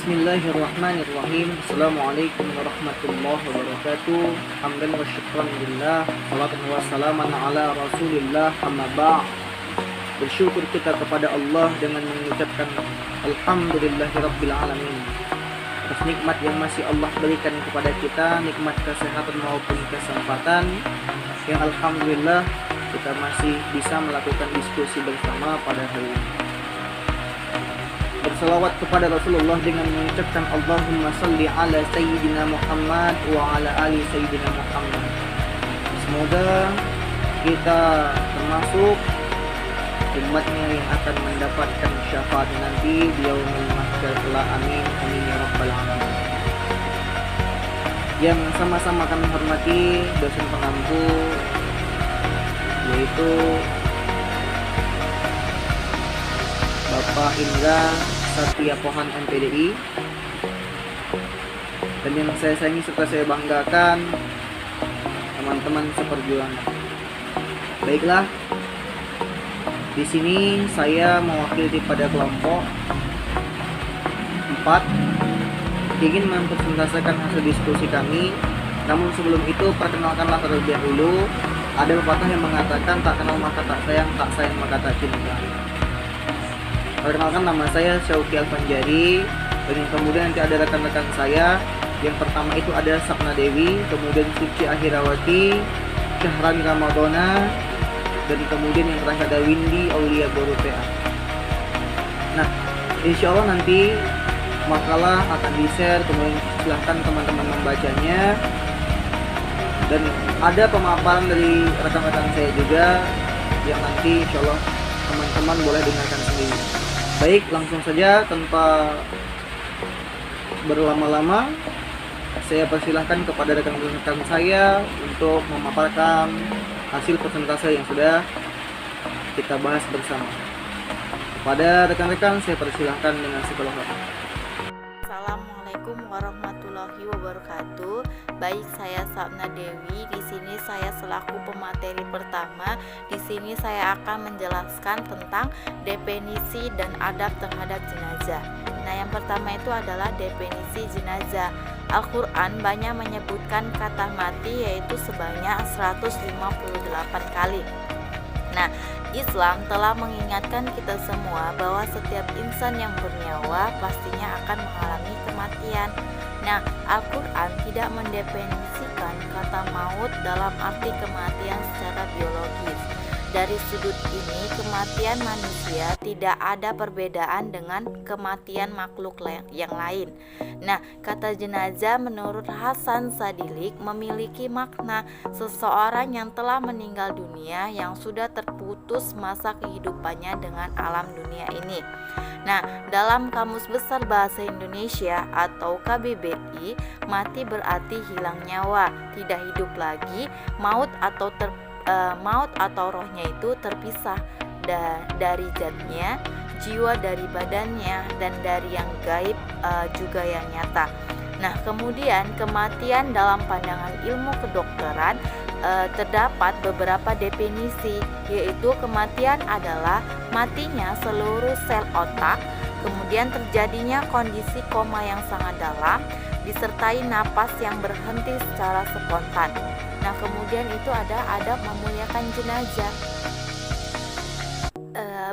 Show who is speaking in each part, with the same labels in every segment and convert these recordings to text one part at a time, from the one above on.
Speaker 1: Bismillahirrahmanirrahim. Assalamualaikum warahmatullahi wabarakatuh. Hamdan wa syukran lillah, salatan wa salaman ala rasulillah, amma ba'd. Bersyukur kita kepada Allah dengan mengucapkan alhamdulillahirabbil alamin atas nikmat yang masih Allah berikan kepada kita, nikmat kesehatan maupun kesempatan yang alhamdulillah kita masih bisa melakukan diskusi bersama pada hari ini. Berselawat kepada Rasulullah dengan mengucapkan Allahumma salli ala Sayyidina Muhammad wa ala ali Sayyidina Muhammad. Semoga kita termasuk umatnya yang akan mendapatkan syafaat nanti di yaumil mahsyar kelak. Amin amin ya rabbal alamin. Yang sama-sama kami hormati dosen pengampu, yaitu Bapak Indra Satya Pohan MPDI, dan yang saya sayangi serta saya banggakan teman-teman seperjuangan. Baiklah, di sini saya mewakili pada kelompok 4 ingin mempresentasikan hasil diskusi kami. Namun sebelum itu perkenalkanlah terlebih dahulu. Ada pepatah yang mengatakan tak kenal maka tak sayang maka tak cinta. Perkenalkan, nama saya Syauki Alfanjari, dan kemudian nanti ada rekan-rekan saya. Yang pertama itu ada Sapna Dewi, kemudian Suci Ahirawati, Syahrani Ramadona, dan kemudian yang terakhir ada Windy Aulia Borupea. Nah, insya Allah nanti makalah akan di-share, kemudian silahkan teman-teman membacanya. Dan ada pemaparan dari rekan-rekan saya juga yang nanti insya Allah teman-teman boleh dengarkan sendiri. Baik, langsung saja tanpa berlama-lama saya persilahkan kepada rekan-rekan saya untuk memaparkan hasil presentasi yang sudah kita bahas bersama. Pada rekan-rekan saya persilahkan dengan segala hormat.
Speaker 2: Assalamualaikum warahmatullahi wabarakatuh. Baik, saya Sapna Dewi. Di sini saya selaku pemateri pertama. Di sini saya akan menjelaskan tentang definisi dan adab terhadap jenazah. Nah, yang pertama itu adalah definisi jenazah. Al-Quran banyak menyebutkan kata mati, yaitu sebanyak 158 kali. Nah, Islam telah mengingatkan kita semua bahwa setiap insan yang bernyawa pastinya akan mengalami kematian. Nah, Al-Quran tidak mendefinisikan kata maut dalam arti kematian secara biologis. Dari sudut ini, kematian manusia tidak ada perbedaan dengan kematian makhluk yang lain. Nah, kata jenazah menurut Hasan Sadilik memiliki makna seseorang yang telah meninggal dunia yang sudah terputus masa kehidupannya dengan alam dunia ini. Nah, dalam Kamus Besar Bahasa Indonesia atau KBBI, mati berarti hilang nyawa, tidak hidup lagi. Maut atau rohnya itu terpisah dari zatnya, jiwa dari badannya, dan dari yang gaib juga yang nyata. Nah, kemudian kematian dalam pandangan ilmu kedokteran terdapat beberapa definisi, yaitu kematian adalah matinya seluruh sel otak, kemudian terjadinya kondisi koma yang sangat dalam, disertai napas yang berhenti secara spontan. Nah, kemudian itu ada adab memuliakan jenazah.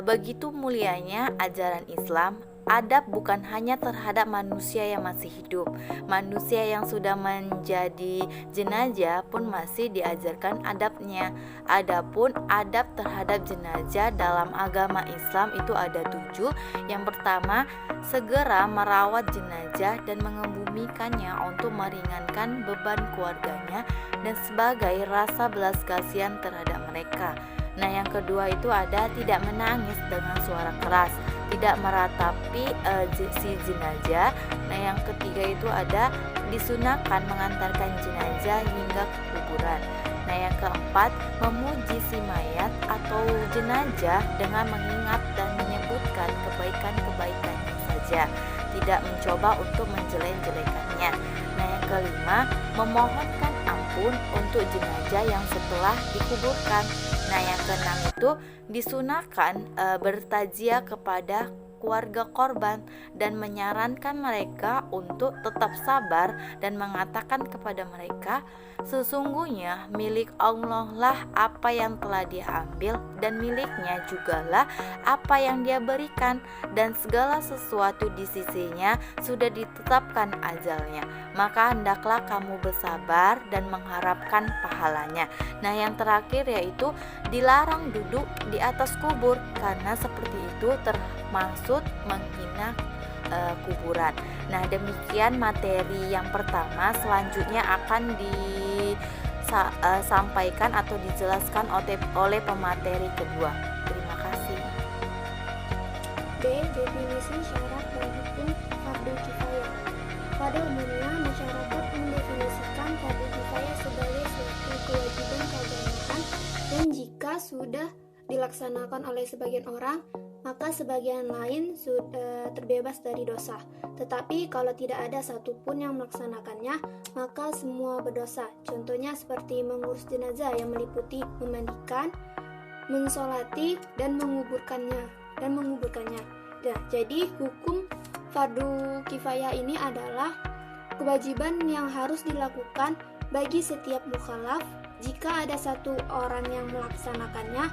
Speaker 2: Begitu mulianya ajaran Islam, adab bukan hanya terhadap manusia yang masih hidup. Manusia yang sudah menjadi jenazah pun masih diajarkan adabnya. Adapun adab terhadap jenazah dalam agama Islam itu ada 7. Yang pertama, segera merawat jenazah dan mengebumikannya untuk meringankan beban keluarganya dan sebagai rasa belas kasihan terhadap mereka. Nah, yang kedua itu ada tidak menangis dengan suara keras, tidak meratapi si jenazah. Nah, yang ketiga itu ada disunahkan mengantarkan jenazah hingga ke kuburan. Nah, yang keempat, memuji si mayat atau jenazah dengan mengingat dan menyebutkan kebaikan-kebaikannya saja, tidak mencoba untuk menjelek-jelekannya. Nah, yang kelima, memohonkan ampun untuk jenazah yang setelah dikuburkan. Nah, yang keenam itu disunahkan bertaziah kepada keluarga korban dan menyarankan mereka untuk tetap sabar dan mengatakan kepada mereka, sesungguhnya milik Allah lah apa yang telah Dia ambil dan miliknya jugalah apa yang Dia berikan, dan segala sesuatu di sisinya sudah ditetapkan ajalnya. Maka hendaklah kamu bersabar dan mengharapkan pahalanya. Nah, yang terakhir yaitu dilarang duduk di atas kubur, karena seperti itu termasuk menghina kuburan. Nah, demikian materi yang pertama. Selanjutnya akan disampaikan atau dijelaskan oleh pemateri kedua. Terima kasih.
Speaker 3: B. Definisi syarat dan hukum fardu kifayah. Pada umumnya, masyarakat mendefinisikan fardu kifayah sebagai suatu kewajiban keagamaan, dan jika sudah dilaksanakan oleh sebagian orang, maka sebagian lain sudah terbebas dari dosa. Tetapi kalau tidak ada satupun yang melaksanakannya, maka semua berdosa. Contohnya seperti mengurus jenazah yang meliputi memandikan, mensolati, dan menguburkannya. Nah, jadi hukum fardu kifayah ini adalah kewajiban yang harus dilakukan bagi setiap mukhalaf. Jika ada satu orang yang melaksanakannya,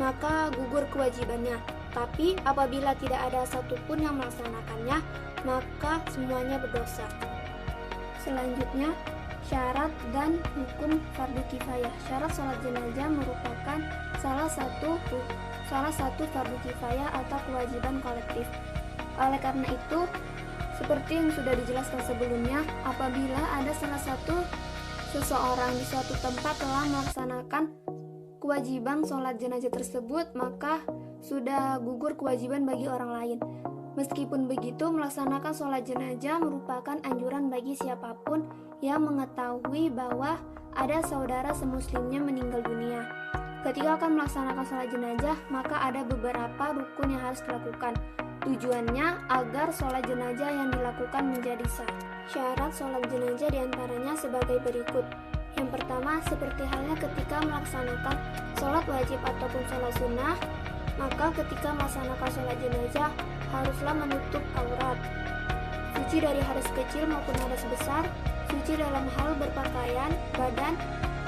Speaker 3: maka gugur kewajibannya. Tapi apabila tidak ada satupun yang melaksanakannya, maka semuanya berdosa. Selanjutnya, syarat dan hukum fardu kifayah. Syarat sholat jenazah merupakan salah satu fardu kifayah atau kewajiban kolektif. Oleh karena itu, seperti yang sudah dijelaskan sebelumnya, apabila ada salah satu seseorang di suatu tempat telah melaksanakan kewajiban sholat jenazah tersebut, maka sudah gugur kewajiban bagi orang lain. Meskipun begitu, melaksanakan sholat jenazah merupakan anjuran bagi siapapun yang mengetahui bahwa ada saudara semuslimnya meninggal dunia. Ketika akan melaksanakan sholat jenazah, maka ada beberapa rukun yang harus dilakukan. Tujuannya agar sholat jenazah yang dilakukan menjadi sah. Syarat sholat jenazah diantaranya sebagai berikut. Yang pertama, seperti halnya ketika melaksanakan sholat wajib ataupun sholat sunnah, maka ketika melaksanakan sholat jenazah haruslah menutup aurat, suci dari hadas kecil maupun hadas besar, suci dalam hal berpakaian, badan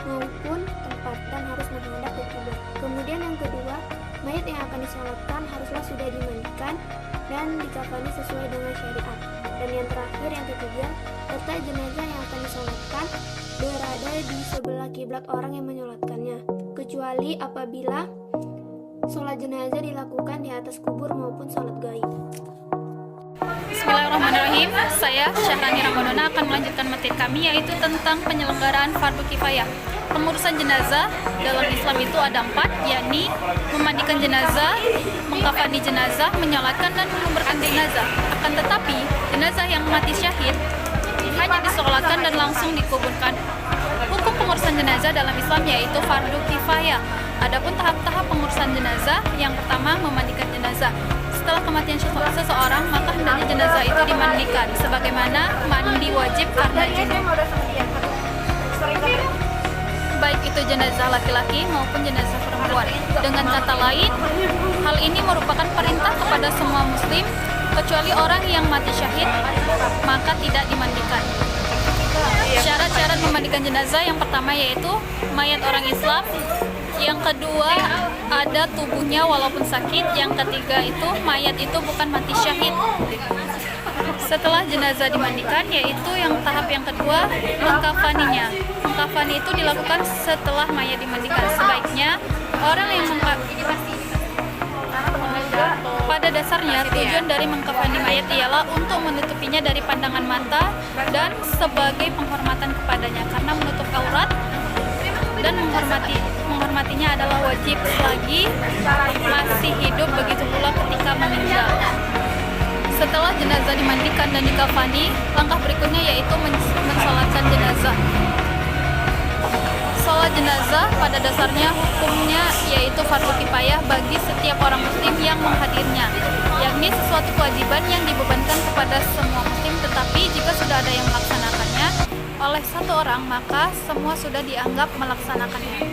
Speaker 3: maupun tempat, dan harus menghadap ke kiblat. Kemudian yang kedua, mayat yang akan disolatkan haruslah sudah dimandikan dan dikafani sesuai dengan syariat. Dan yang terakhir, yang ketiga, letak jenazah yang akan disolatkan berada di sebelah kiblat orang yang menyolatkannya, kecuali apabila sholat jenazah dilakukan di atas kubur maupun sholat gaib.
Speaker 4: Bismillahirrahmanirrahim. Saya Syahrani Ramadana akan melanjutkan materi kami, yaitu tentang penyelenggaraan fardu kifayah. Pengurusan jenazah dalam Islam itu ada 4, yakni memandikan jenazah, mengkafani jenazah, menyolatkan, dan menguburkan jenazah. Akan tetapi, jenazah yang mati syahid hanya disolatkan dan langsung dikuburkan. Hukum pengurusan jenazah dalam Islam yaitu fardu kifayah. Adapun tahap-tahap pengurusan jenazah, yang pertama memandikan jenazah. Setelah kematian seseorang, maka hendaknya jenazah itu dimandikan, sebagaimana mandi wajib karena junub, baik itu jenazah laki-laki maupun jenazah perempuan. Dengan kata lain, hal ini merupakan perintah kepada semua muslim, kecuali orang yang mati syahid, maka tidak dimandikan. Syarat-syarat memandikan jenazah, yang pertama yaitu mayat orang Islam, yang kedua ada tubuhnya walaupun sakit, yang ketiga itu mayat itu bukan mati syahid. Setelah jenazah dimandikan, yaitu yang tahap yang kedua, mengkafaninya. Mengkafani itu dilakukan setelah mayat dimandikan. Sebaiknya orang yang pada dasarnya tujuan dari mengkafani mayat ialah untuk menutupinya dari pandangan mata dan sebagai penghormatan kepadanya, karena menutup aurat dan menghormatinya adalah wajib selagi masih hidup, begitu pula ketika meninggal. Setelah jenazah dimandikan dan dikafani, langkah berikutnya yaitu mensolatkan jenazah. Sholat jenazah pada dasarnya hukumnya yaitu fardu kifayah bagi setiap orang muslim yang menghadirnya, yakni sesuatu kewajiban yang dibebankan kepada semua muslim, tetapi jika sudah ada yang melaksanakannya oleh satu orang, maka semua sudah dianggap melaksanakannya.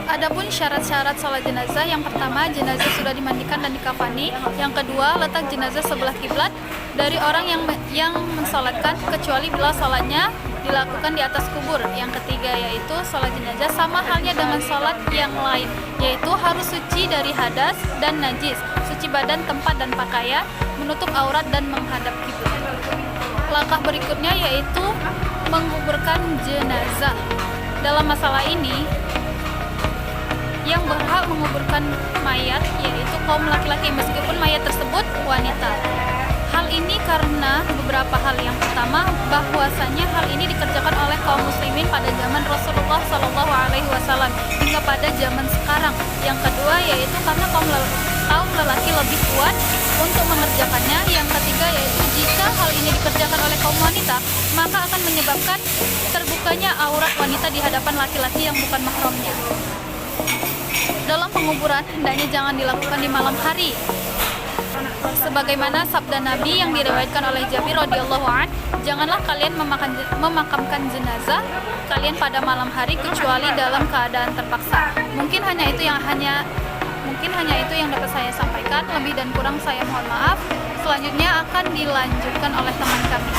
Speaker 4: Adapun syarat-syarat salat jenazah, yang pertama jenazah sudah dimandikan dan dikafani. Yang kedua, letak jenazah sebelah kiblat dari orang yang mensolatkan, kecuali bila salatnya dilakukan di atas kubur. Yang ketiga yaitu salat jenazah sama halnya dengan salat yang lain, yaitu harus suci dari hadas dan najis, suci badan, tempat dan pakaian, menutup aurat dan menghadap kiblat. Langkah berikutnya yaitu menguburkan jenazah. Dalam masalah ini, yang berhak menguburkan mayat yaitu kaum laki-laki meskipun mayat tersebut wanita. Hal ini karena beberapa hal. Yang pertama, bahwasanya hal ini dikerjakan oleh kaum muslimin pada zaman Rasulullah SAW hingga pada zaman sekarang. Yang kedua yaitu karena kaum lelaki lebih kuat untuk mengerjakannya. Yang ketiga yaitu jika hal ini dikerjakan oleh kaum wanita, maka akan menyebabkan terbukanya aurat wanita di hadapan laki-laki yang bukan mahramnya. Dalam penguburan hendaknya jangan dilakukan di malam hari, sebagaimana sabda Nabi yang diriwayatkan oleh Jabir radhiyallahu an, janganlah kalian memakamkan jenazah kalian pada malam hari kecuali dalam keadaan terpaksa. Mungkin hanya itu yang dapat saya sampaikan. Lebih dan kurang saya mohon maaf. Selanjutnya akan dilanjutkan oleh teman kami.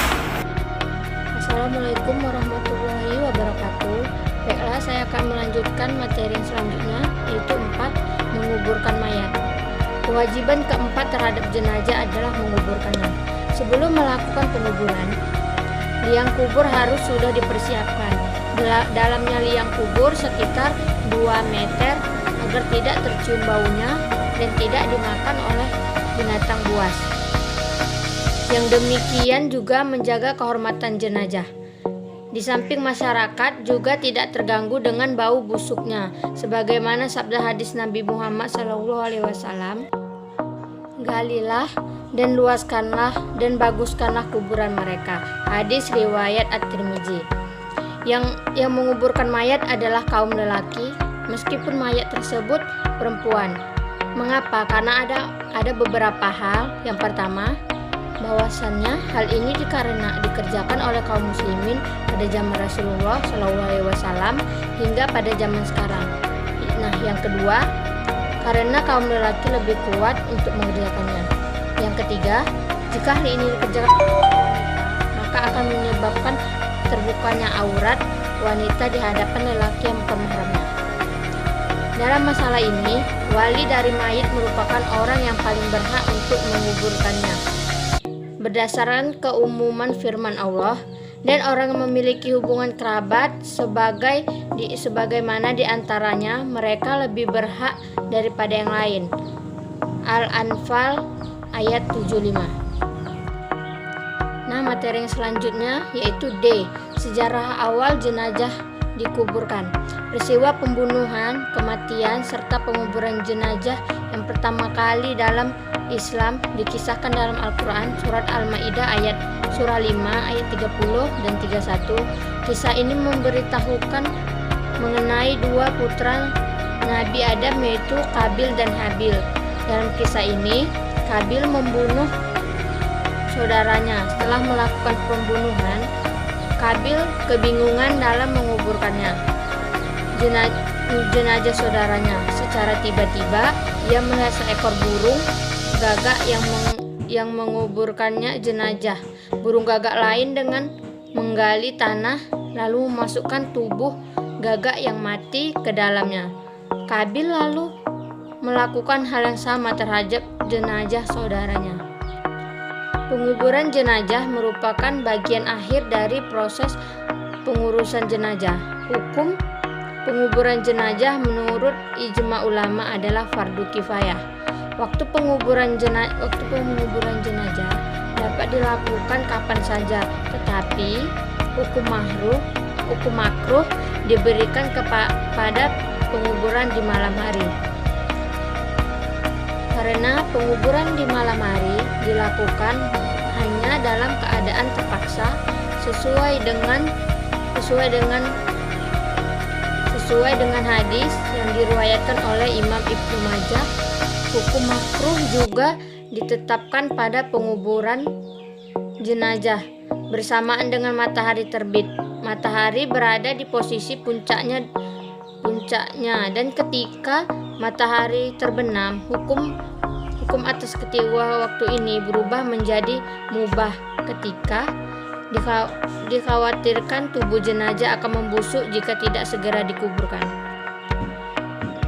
Speaker 5: Assalamualaikum warahmatullahi wabarakatuh. Baiklah, saya akan melanjutkan materi yang selanjutnya, yaitu 4. Menguburkan mayat. Kewajiban keempat terhadap jenazah adalah menguburkannya. Sebelum melakukan penguburan, liang kubur harus sudah dipersiapkan. Dalamnya liang kubur sekitar 2 meter agar tidak tercium baunya dan tidak dimakan oleh binatang buas. Yang demikian juga menjaga kehormatan jenazah. Di samping masyarakat juga tidak terganggu dengan bau busuknya, sebagaimana sabda hadis Nabi Muhammad SAW, "Galilah dan luaskanlah dan baguskanlah kuburan mereka." Hadis riwayat At-Tirmidzi. Yang menguburkan mayat adalah kaum lelaki, meskipun mayat tersebut perempuan. Mengapa? Karena ada beberapa hal. Yang pertama, bahwasannya hal ini dikerjakan oleh kaum muslimin pada zaman Rasulullah SAW hingga pada zaman sekarang. Nah, yang kedua, karena kaum lelaki lebih kuat untuk mengerjakannya. Yang ketiga, jika hal ini dikerjakan oleh wanita, maka akan menyebabkan terbukanya aurat wanita di hadapan lelaki yang bukan mahramnya. Dalam masalah ini, wali dari mayit merupakan orang yang paling berhak untuk menguburkannya. Berdasarkan keumuman firman Allah, dan orang yang memiliki hubungan kerabat sebagaimana diantaranya mereka lebih berhak daripada yang lain. Al-Anfal ayat 75. Nah, materi yang selanjutnya yaitu D. Sejarah awal jenazah dikuburkan. Peristiwa pembunuhan, kematian, serta penguburan jenazah yang pertama kali dalam Islam dikisahkan dalam Al-Quran, surat Al-Ma'idah surah 5 ayat 30 dan 31. Kisah ini memberitahukan mengenai 2 putra Nabi Adam, yaitu Qabil dan Habil. Dalam kisah ini, Qabil membunuh saudaranya. Setelah melakukan pembunuhan, Qabil kebingungan dalam menguburkannya jenazah saudaranya. Secara tiba-tiba ia melihat seekor burung gagak yang menguburkannya jenazah. Burung gagak lain dengan menggali tanah lalu memasukkan tubuh gagak yang mati ke dalamnya. Qabil lalu melakukan hal yang sama terhadap jenazah saudaranya. Penguburan jenazah merupakan bagian akhir dari proses pengurusan jenazah. Hukum penguburan jenazah menurut ijma ulama adalah fardu kifayah. Waktu penguburan jenazah dapat dilakukan kapan saja, tetapi hukum makruh diberikan kepada penguburan di malam hari. Karena penguburan di malam hari dilakukan hanya dalam keadaan terpaksa sesuai dengan hadis yang diriwayatkan oleh Imam Ibnu Majah. Hukum makruh juga ditetapkan pada penguburan jenazah bersamaan dengan matahari terbit. Matahari berada di posisi puncaknya puncaknya, dan ketika matahari terbenam, hukum atas ketiga waktu ini berubah menjadi mubah ketika dikhawatirkan tubuh jenazah akan membusuk jika tidak segera dikuburkan.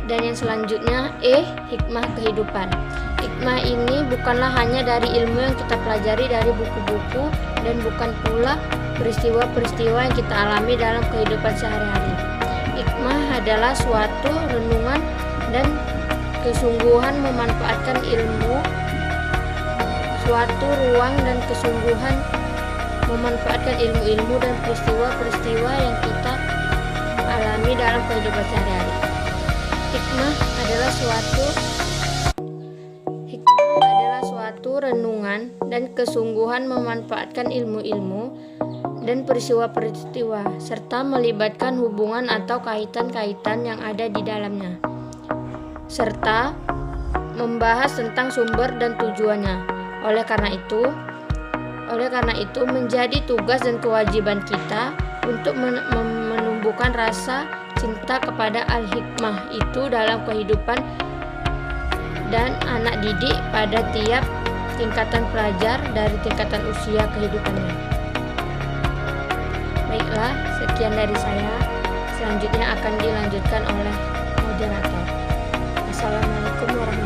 Speaker 5: Dan yang selanjutnya, hikmah kehidupan. Hikmah ini bukanlah hanya dari ilmu yang kita pelajari dari buku-buku dan bukan pula peristiwa-peristiwa yang kita alami dalam kehidupan sehari-hari. Hikmah adalah suatu renungan dan kesungguhan memanfaatkan ilmu, suatu ruang dan kesungguhan memanfaatkan ilmu-ilmu dan peristiwa-peristiwa yang kita alami dalam kehidupan sehari-hari. Hikmah adalah suatu renungan dan kesungguhan memanfaatkan ilmu-ilmu dan peristiwa-peristiwa serta melibatkan hubungan atau kaitan-kaitan yang ada di dalamnya, serta membahas tentang sumber dan tujuannya. Oleh karena itu menjadi tugas dan kewajiban kita untuk menumbuhkan rasa cinta kepada al-hikmah itu dalam kehidupan dan anak didik pada tiap tingkatan pelajar dari tingkatan usia kehidupannya. Baiklah, sekian dari saya. Selanjutnya akan dilanjutkan oleh moderator. Assalamualaikum warahmatullahi wabarakatuh.